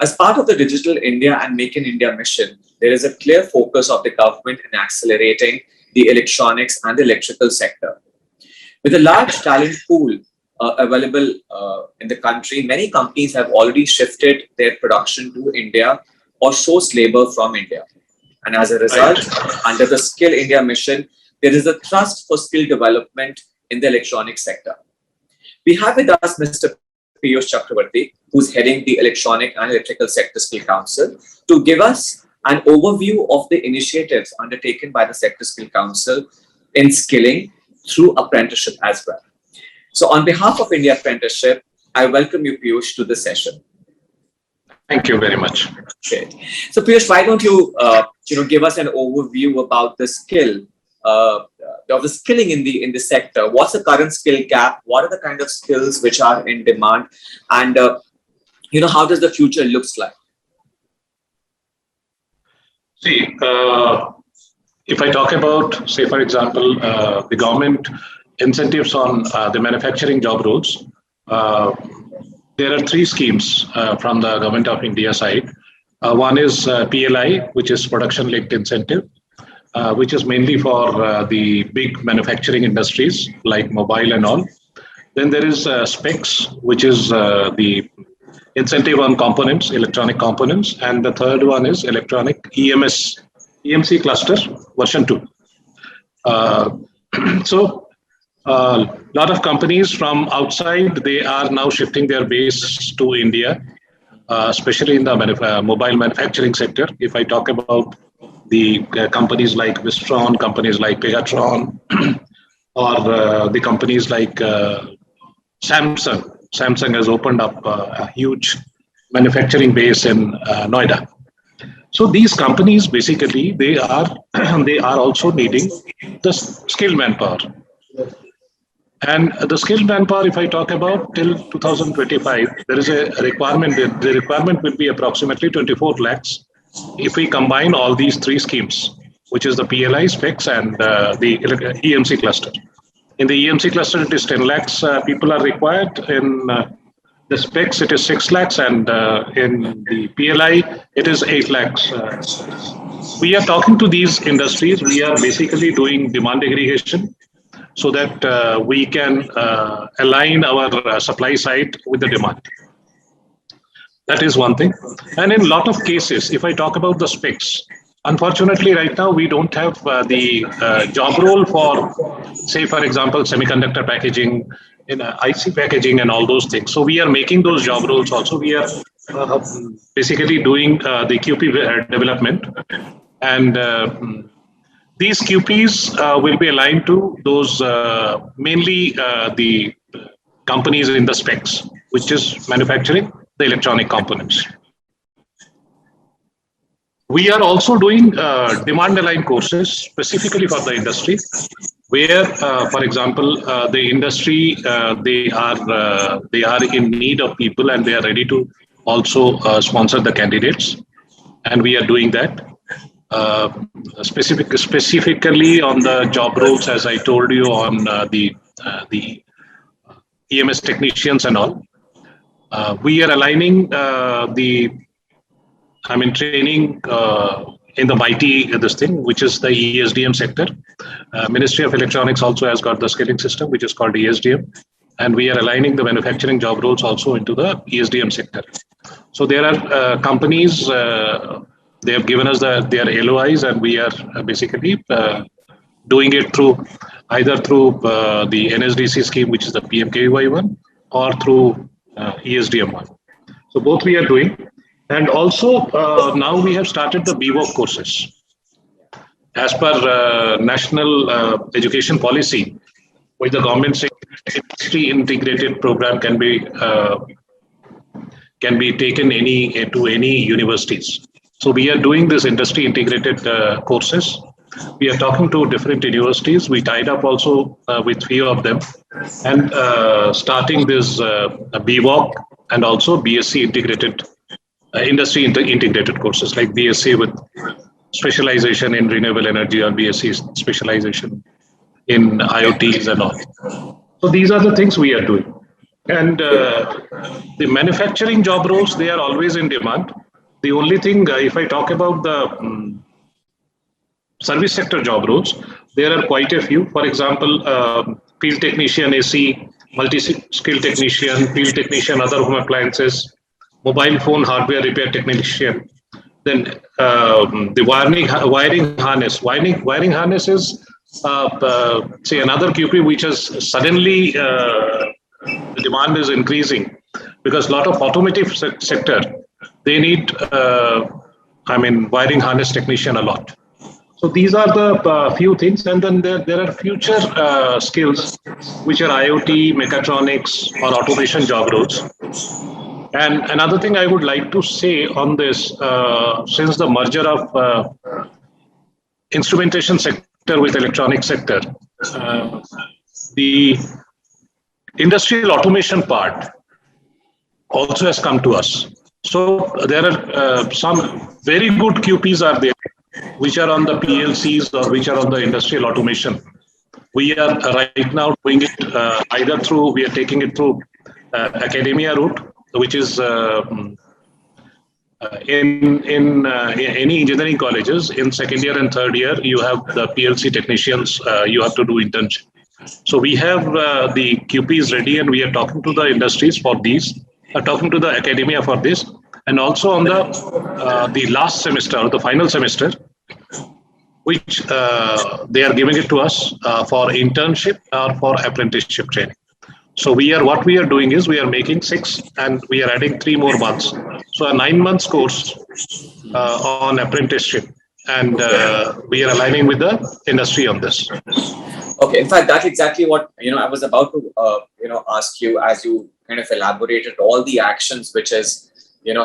As part of the Digital India and Make in India mission, there is a clear focus of the government in accelerating the electronics and the electrical sector. With a large talent pool available in the country, many companies have already shifted their production to India or source labor from India. And as a result, under the Skill India mission, there is a thrust for skill development in the electronics sector. We have with us Mr. Piyush Chakraborty, who's heading the Electronic and Electrical Sector Skill Council, to give us an overview of the initiatives undertaken by the Sector Skill Council in skilling through apprenticeship as well. So on behalf of India Apprenticeship, I welcome you, Piyush, to this session. Thank you very much. Great. So Piyush, why don't you, give us an overview about the skill of the skilling in the sector? What's the current skill gap? What are the kind of skills which are in demand? And how does the future looks like? See, if I talk about, say, for example, the government incentives on the manufacturing job roles, there are three schemes from the Government of India side. One is PLI, which is production linked incentive, which is mainly for the big manufacturing industries like mobile and all. Then there is specs, which is the incentive on components, electronic components. And the third one is electronic EMC cluster version 2. So a lot of companies from outside, they are now shifting their base to India, especially in the mobile manufacturing sector. If I talk about the companies like Wistron, companies like Pegatron, or the companies like Samsung. Samsung has opened up a huge manufacturing base in Noida. So these companies, basically, they are also needing the skilled manpower. And the skilled manpower, if I talk about till 2025, there is a requirement. The requirement will be approximately 24 lakhs if we combine all these three schemes, which is the PLI, specs, and the EMC cluster. In the EMC cluster, it is 10 lakhs people are required. In the specs, it is 6 lakhs. And in the PLI, it is 8 lakhs. We are talking to these industries. We are basically doing demand aggregation so that we can align our supply side with the demand. That is one thing. And in a lot of cases, if I talk about the specs, unfortunately, right now, we don't have the job role for, say, for example, semiconductor packaging, in IC packaging and all those things. So we are making those job roles also. We are basically doing the QP development. And these QPs will be aligned to those mainly the companies in the specs, which is manufacturing the electronic components. We are also doing demand-aligned courses specifically for the industry, where, for example, the industry they are in need of people and they are ready to also sponsor the candidates, and we are doing that. Specifically on the job roles, as I told you, on the EMS technicians and all. We are aligning training in the MIT, this thing, which is the ESDM sector. Ministry of Electronics also has got the skilling system, which is called ESDM. And we are aligning the manufacturing job roles also into the ESDM sector. So there are companies, they have given us their LOIs, and we are basically doing it either through the NSDC scheme, which is the PMKY one, or through ESDM one. So both we are doing. And also now we have started the BWOC courses. As per national education policy, which the government says industry integrated program can be taken to any universities. So we are doing this industry integrated courses. We are talking to different universities. We tied up also with few of them, and starting this BWOC and also BSc integrated industry integrated courses, like BSc with specialization in renewable energy, or BSc specialization in IoTs and all. So these are the things we are doing. And the manufacturing job roles, they are always in demand. The only thing, if I talk about the service sector job roles, there are quite a few. For example, field technician AC, multi-skill technician, field technician, other home appliances, mobile phone hardware repair technician. Then the wiring harness. Wiring harness is say another QP which has suddenly the demand is increasing because a lot of automotive sector they need wiring harness technician a lot. So these are the few things, and then there are future skills which are IoT, mechatronics, or automation job roles. And another thing I would like to say on this, since the merger of instrumentation sector with electronic sector, the industrial automation part also has come to us. So there are some very good QPs are there, which are on the PLCs or which are on the industrial automation. We are right now doing it either through, we are taking it through academia route, which is in any engineering colleges, in second year and third year, you have the PLC technicians, you have to do internship. So we have the QPs ready and we are talking to the industries for these, talking to the academia for this, and also on the last semester or the final semester, which they are giving it to us for internship or for apprenticeship training. So what we are doing is we are making 6 and we are adding 3 more months. So a 9 months course on apprenticeship, and we are aligning with the industry on this. Okay, in fact, that's exactly what I was about to ask you as you kind of elaborated all the actions which is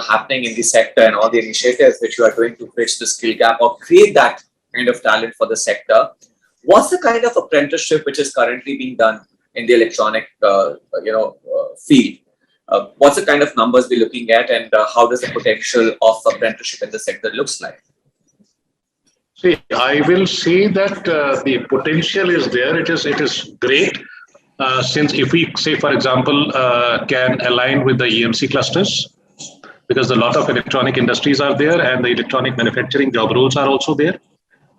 happening in the sector and all the initiatives which you are doing to bridge the skill gap or create that kind of talent for the sector. What's the kind of apprenticeship which is currently being done in the electronic field? What's the kind of numbers we're looking at, and how does the potential of apprenticeship in the sector looks like? See, I will say that the potential is there. It is great. Since if we say, for example, can align with the EMC clusters, because a lot of electronic industries are there and the electronic manufacturing job roles are also there.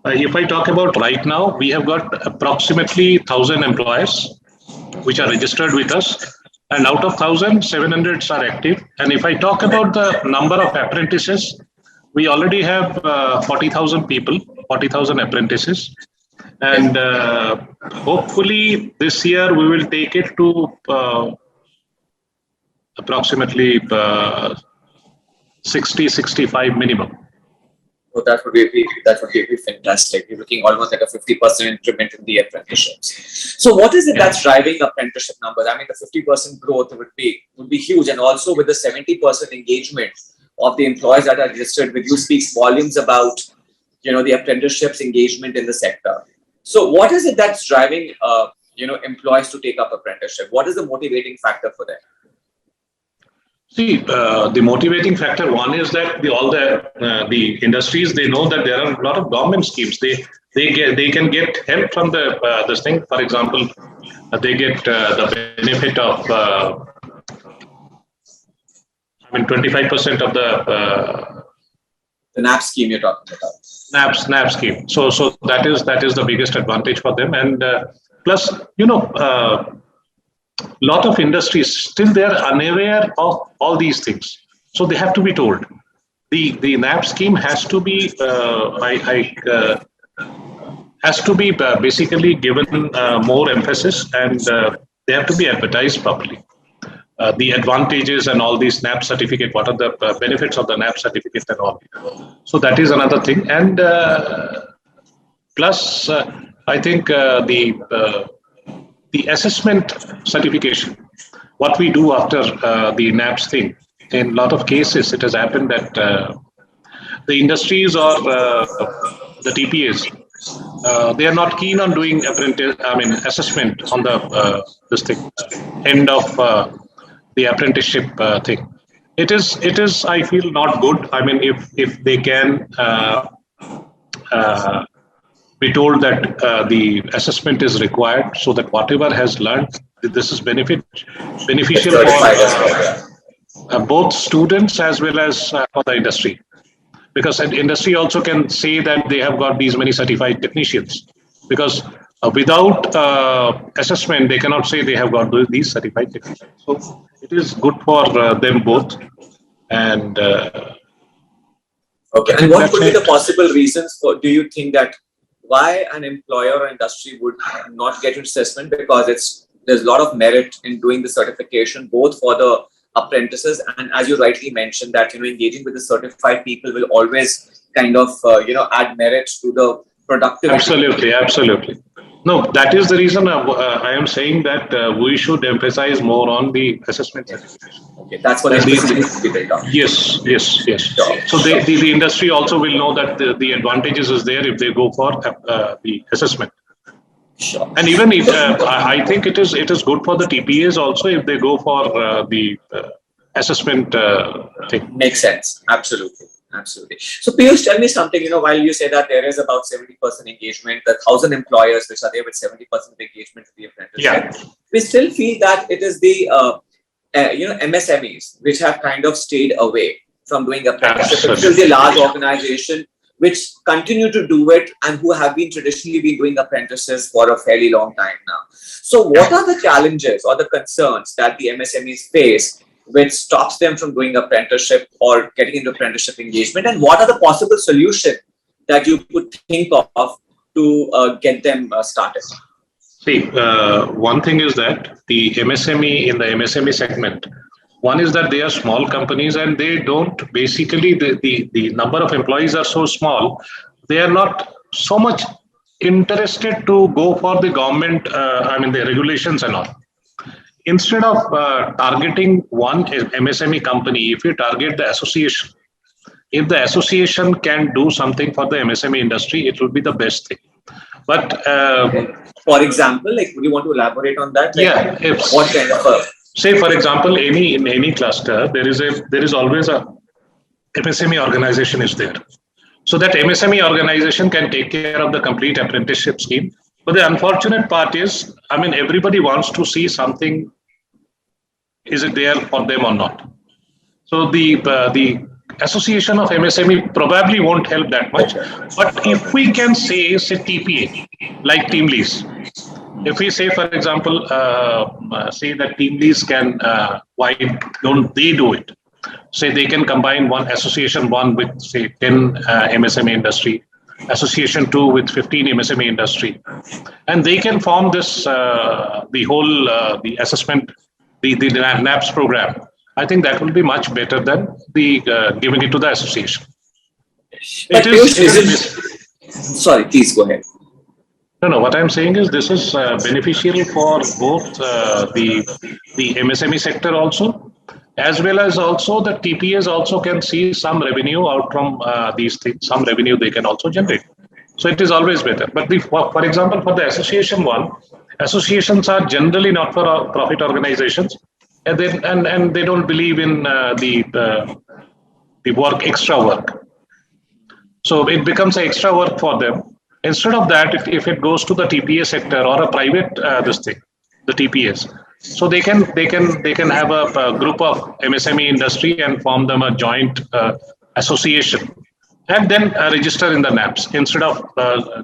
If I talk about right now, we have got approximately 1,000 employers which are registered with us, and out of 1,000, 700 are active. And if I talk about the number of apprentices, we already have 40,000 people, 40,000 apprentices. And hopefully this year we will take it to approximately 60, 65 minimum. So that would be fantastic. You're looking almost like a 50% increment in the apprenticeships. So what is it that's driving apprenticeship numbers? I mean, the 50% growth would be huge, and also with the 70% engagement of the employees that are registered with you speaks volumes about the apprenticeships engagement in the sector. So what is it that's driving employees to take up apprenticeship? What is the motivating factor for them? See, the motivating factor one is that the industries, they know that there are a lot of government schemes. They can get help from this thing. For example, they get the benefit of 25% of the NAP scheme you're talking about. NAP scheme. So that is the biggest advantage for them. And plus, lot of industries still they are unaware of all these things, so they have to be told. The NAP scheme has to be basically given more emphasis, and they have to be advertised properly. The advantages and all these NAP certificate, what are the benefits of the NAP certificate and all. So that is another thing, and plus I think the assessment certification, what we do after the NAPS thing, in a lot of cases, it has happened that the industries or the TPAs, they are not keen on doing assessment on the this thing, end of the apprenticeship thing. It is, I feel, not good. I mean, if they can be told that the assessment is required so that whatever has learned, this is beneficial for both students as well as for the industry. Because the industry also can say that they have got these many certified technicians. Because without assessment, they cannot say they have got these certified technicians. So it is good for them both. And okay. And what could be the possible reasons for? Do you think that why an employer or industry would not get an assessment? Because there's a lot of merit in doing the certification, both for the apprentices and, as you rightly mentioned, that engaging with the certified people will always kind of add merit to the productivity. Absolutely. No, that is the reason I am saying that we should emphasize more on the assessment certification. Okay, that's what Yes. So the industry also will know that the advantages is there if they go for the assessment. Sure. And even if I think it is good for the TPAs also if they go for the assessment thing. Makes sense. Absolutely. So Piyush, tell me something, while you say that there is about 70% engagement, the 1,000 employers which are there with 70% of engagement with the apprenticeship, we still feel that it is the MSMEs which have kind of stayed away from doing apprenticeship. It's still the large organization which continue to do it and who have been traditionally been doing apprentices for a fairly long time now. So what are the challenges or the concerns that the MSMEs face which stops them from doing apprenticeship or getting into apprenticeship engagement, and what are the possible solutions that you could think of to get them started? See, one thing is that the MSME in the MSME segment, one is that they are small companies and they don't basically, the number of employees are so small, they are not so much interested to go for the government, the regulations and all. Instead of targeting one MSME company, if you target the association, if the association can do something for the MSME industry, it will be the best thing. But for example, would you want to elaborate on that? What kind of say, for example, in any cluster, there is always a MSME organization is there. So that MSME organization can take care of the complete apprenticeship scheme. But the unfortunate part is, everybody wants to see something. Is it there for them or not? So the association of MSME probably won't help that much. But if we can say TPA, like team lease, if we say, for example, say that team lease can, why don't they do it? Say they can combine association 1 with say 10 MSME industry, association 2 with 15 MSME industry, and they can form this the whole the assessment. The NAPS program, I think that will be much better than the giving it to the association. Sorry, please go ahead. No. What I'm saying is this is beneficial for both the MSME sector also, as well as also the TPAs also can see some revenue out from these things. Some revenue they can also generate. So it is always better. But for example, for the association one, associations are generally not for profit organizations, and they don't believe in the extra work. So it becomes an extra work for them. Instead of that, if it goes to the TPA sector or a private the TPAs, so they can have a group of MSME industry and form them a joint association. And then register in the NAPS instead of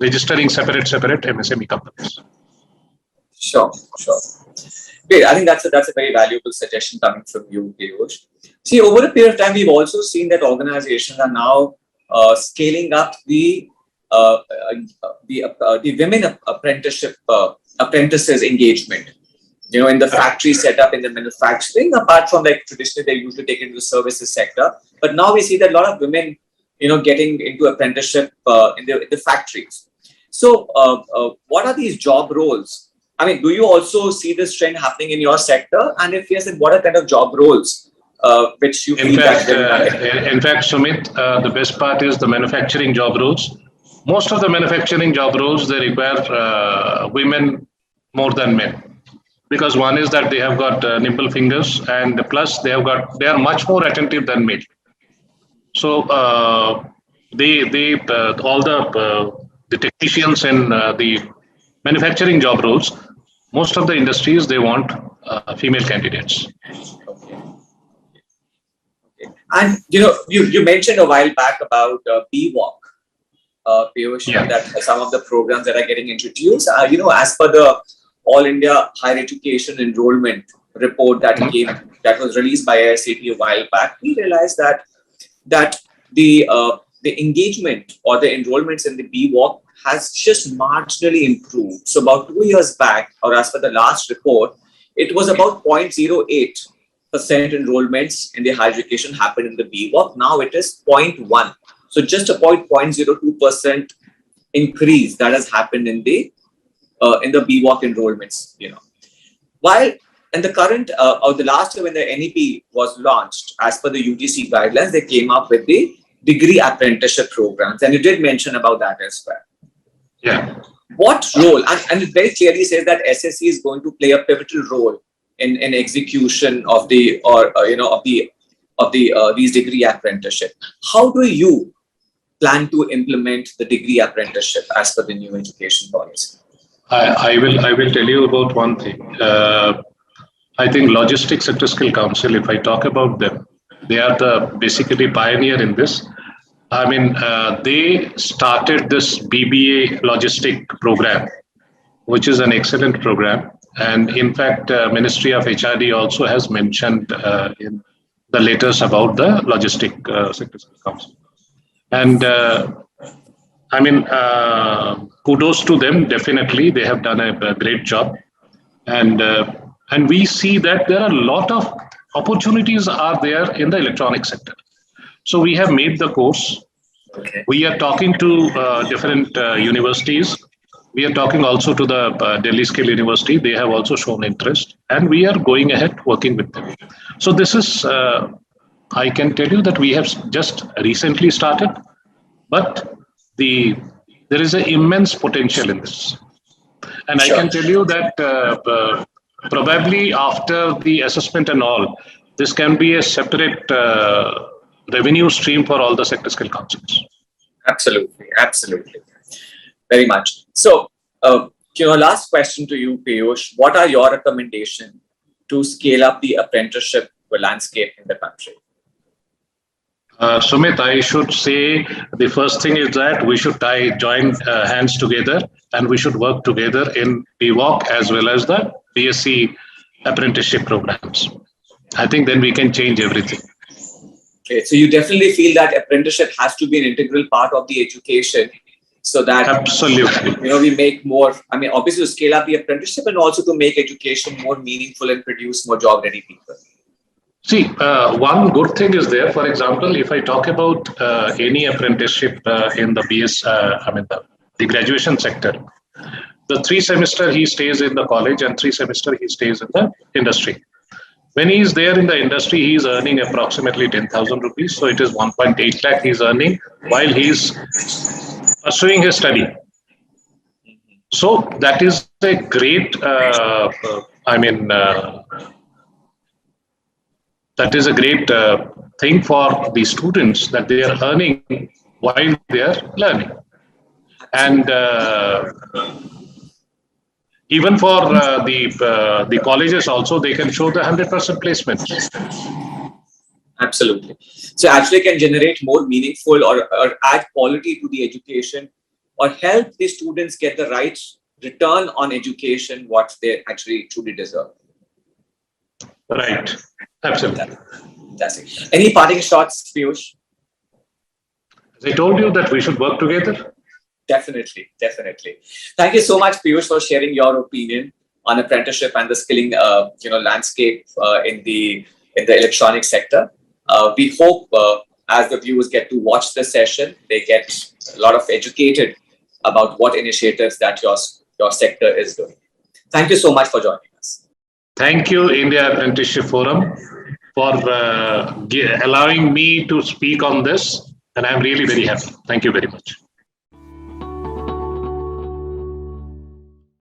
registering separate MSME companies. Sure. Great. I think that's a very valuable suggestion coming from you, Piyush. See, over a period of time, we've also seen that organizations are now scaling up the women apprentices engagement. In the factory setup, in the manufacturing, apart from traditionally they usually take into the services sector, but now we see that a lot of women getting into apprenticeship in the factories. So what are these job roles? Do you also see this trend happening in your sector? And if yes, then what are kind of job roles which you feel in fact, Sumit, the best part is the manufacturing job roles. Most of the manufacturing job roles, they require women more than men. Because one is that they have got nimble fingers, and plus they are much more attentive than men. So the the technicians and the manufacturing job roles, most of the industries, they want female candidates. Okay. And you mentioned a while back about BWalk, Piyush, Yeah. that some of the programs that are getting introduced. As per the All India Higher Education Enrollment report that was released by ISCT a while back, we realized that the engagement or the enrollments in the BWalk has just marginally improved. So about 2 years back, or as per the last report, it was about 0.08% enrollments in the higher education happened in the BWalk. Now it is 0.1. So just a 0.02% increase that has happened in the BWalk enrollments. While in the current or the last year when the NEP was launched, as per the UGC guidelines, they came up with the degree apprenticeship programs, and you did mention about that as well. Yeah. What role, and it very clearly says that SSC is going to play a pivotal role in execution of these degree apprenticeship. How do you plan to implement the degree apprenticeship as per the new education policy? I will tell you about one thing. I think Logistics Sector Skill Council, if I talk about them, they are the basically pioneer in this. I mean, they started this BBA logistic program, which is an excellent program. And in fact, Ministry of HRD also has mentioned in the letters about the Logistic Sector Skill Council. And I mean, kudos to them. Definitely, they have done a great job. And we see that there are a lot of opportunities are there in the electronic sector. So we have made the course. Okay. We are talking to different universities. We are talking also to the Delhi Skill University. They have also shown interest, and we are going ahead working with them. So this is, I can tell you that we have just recently started, but there is an immense potential in this. And Sure. I can tell you that probably after the assessment and all, this can be a separate revenue stream for all the sector skill councils. Absolutely. Very much. So, last question to you, Piyush. What are your recommendations to scale up the apprenticeship landscape in the country? Sumit, I should say the first thing is that we should join hands together, and we should work together in BWalk as well as the BSc apprenticeship programs. I think then we can change everything. Okay, so you definitely feel that apprenticeship has to be an integral part of the education, so that absolutely, we make more. I mean, obviously to scale up the apprenticeship and also to make education more meaningful and produce more job-ready people. See, one good thing is there. For example, if I talk about any apprenticeship in the the graduation sector, the 3 semester he stays in the college and 3 semester he stays in the industry. When he is there in the industry, he is earning approximately 10,000 rupees. So it is 1.8 lakh he is earning while he is pursuing his study. So that is a great, that is a great thing for the students that they are earning while they are learning. And even for the colleges also, they can show the 100% placement. Absolutely. So actually can generate more meaningful or add quality to the education, or help the students get the right return on education, what they actually truly deserve. Right. Absolutely. Fantastic. Any parting shots, Piyush? As I told you that we should work together. Definitely. Thank you so much, Piyush, for sharing your opinion on apprenticeship and the skilling, landscape in the electronic sector. We hope as the viewers get to watch the session, they get a lot of educated about what initiatives that your sector is doing. Thank you so much for joining us. Thank you, India Apprenticeship Forum, for allowing me to speak on this, and I'm really very happy. Thank you very much.